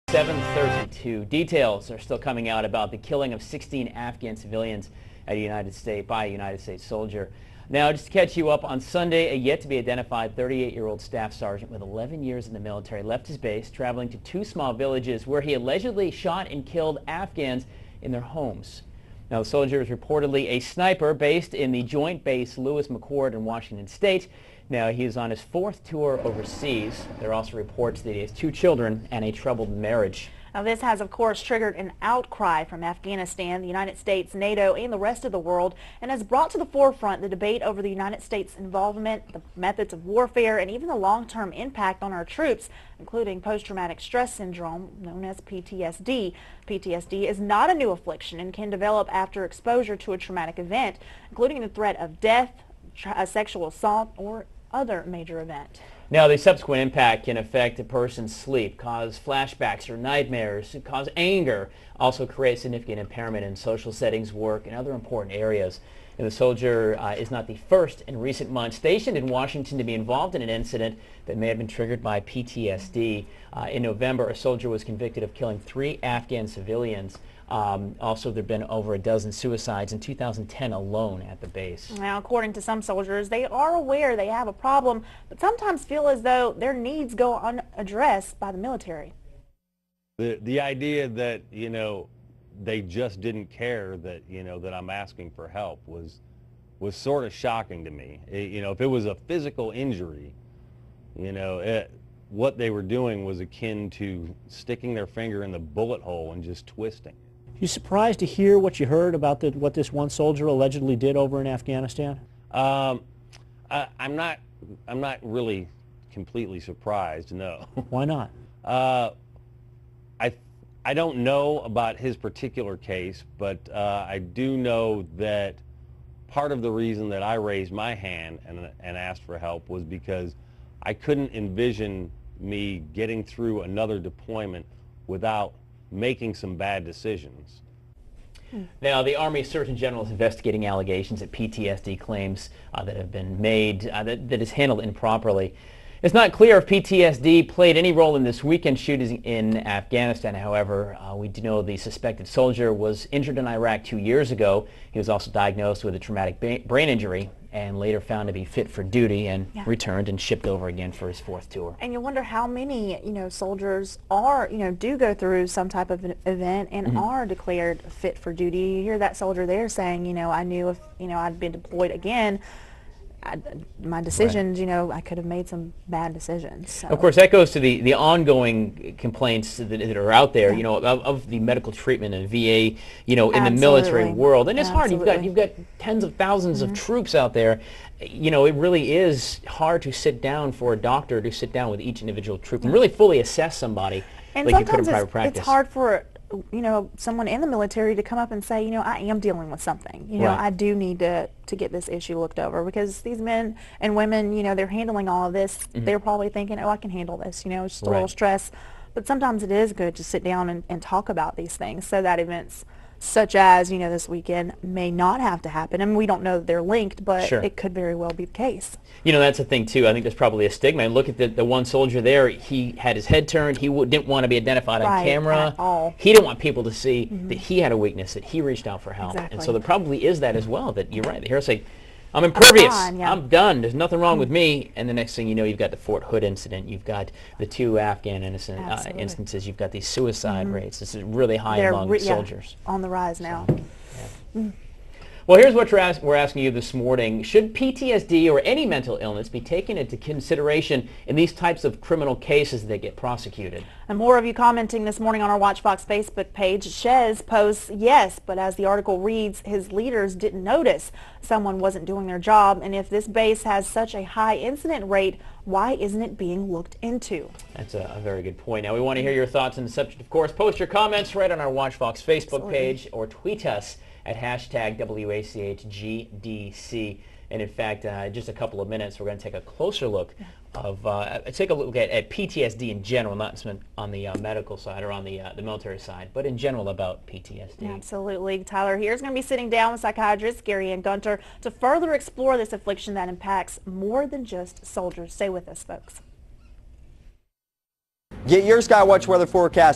7:32. Details are still coming out about the killing of 16 Afghan civilians by a United States soldier. Now, just to catch you up, on Sunday, a yet-to-be-identified 38-year-old staff sergeant with 11 years in the military left his base, traveling to two small villages where he allegedly shot and killed Afghans in their homes. Now, the soldier is reportedly a sniper based in the Joint Base Lewis McChord in Washington State. Now, he is on his fourth tour overseas. There are also reports that he has two children and a troubled marriage. Now, this has, of course, triggered an outcry from Afghanistan, the United States, NATO, and the rest of the world, and has brought to the forefront the debate over the United States' involvement, the methods of warfare, and even the long-term impact on our troops, including post-traumatic stress syndrome, known as PTSD. PTSD is not a new affliction and can develop after exposure to a traumatic event, including the threat of death, sexual assault, or other major event. Now, the subsequent impact can affect a person's sleep, cause flashbacks or nightmares, cause anger, also create significant impairment in social settings, work, and other important areas. And the soldier is not the first in recent months stationed in Washington to be involved in an incident that may have been triggered by PTSD. In November, a soldier was convicted of killing 3 Afghan civilians. Also, there have been over a dozen suicides in 2010 alone at the base. Now, according to some soldiers, they are aware they have a problem, but sometimes feel as though their needs go unaddressed by the military. The idea that, they just didn't care that, that I'm asking for help was sort of shocking to me. If it was a physical injury, what they were doing was akin to sticking their finger in the bullet hole and just twisting. You surprised to hear what you heard about what this one soldier allegedly did over in Afghanistan? I'm not really completely surprised, no. Why not? I don't know about his particular case, but I do know that part of the reason that I raised my hand and asked for help was because I couldn't envision me getting through another deployment without making some bad decisions. Now, the Army Surgeon General is investigating allegations that PTSD claims that have been made that is handled improperly. It's not clear if PTSD played any role in this weekend shooting in Afghanistan. However, we do know the suspected soldier was injured in Iraq 2 years ago. He was also diagnosed with a traumatic brain injury and later found to be fit for duty and returned and shipped over again for his fourth tour. And you wonder how many, soldiers are, do go through some type of an event and are declared fit for duty. You hear that soldier there saying, I knew if, I'd been deployed again, my decisions, I could have made some bad decisions. So. Of course, that goes to the ongoing complaints that are out there, of the medical treatment in VA, in the military world. And it's hard. You've got tens of thousands of troops out there. It really is hard to sit down for a doctor to sit down with each individual troop and really fully assess somebody and like you could in private practice. It's hard for someone in the military to come up and say, I am dealing with something. I do need to get this issue looked over, because these men and women, they're handling all of this. They're probably thinking, I can handle this. It's just a little stress. But sometimes it is good to sit down and talk about these things so that events such as, this weekend may not have to happen. I mean, we don't know that they're linked, but it could very well be the case. That's the thing, too. I think there's probably a stigma. And look at the one soldier there. He had his head turned. He didn't want to be identified on camera. At all. He didn't want people to see that he had a weakness, that he reached out for help. And so there probably is that as well, that you're right. The hero say, I'm impervious. I'm done. There's nothing wrong with me. And the next thing you know, you've got the Fort Hood incident. You've got the 2 Afghan instances. You've got these suicide rates. This is really high among soldiers. On the rise now. Well, here's what we're asking you this morning. Should PTSD or any mental illness be taken into consideration in these types of criminal cases that get prosecuted? And more of you commenting this morning on our Watch Fox Facebook page. Shez posts, yes, but as the article reads, his leaders didn't notice someone wasn't doing their job. And if this base has such a high incident rate, why isn't it being looked into? That's a very good point. Now, we want to hear your thoughts on the subject, of course. Post your comments right on our Watch Fox Facebook page or tweet us at hashtag WACHGDC. And in fact, just a couple of minutes, we're going to take a closer look at PTSD in general, not on the medical side or on the military side, but in general about PTSD. Absolutely. Tyler here is going to be sitting down with psychiatrist Gary and Gunter to further explore this affliction that impacts more than just soldiers. Stay with us, folks. Get your Skywatch weather forecast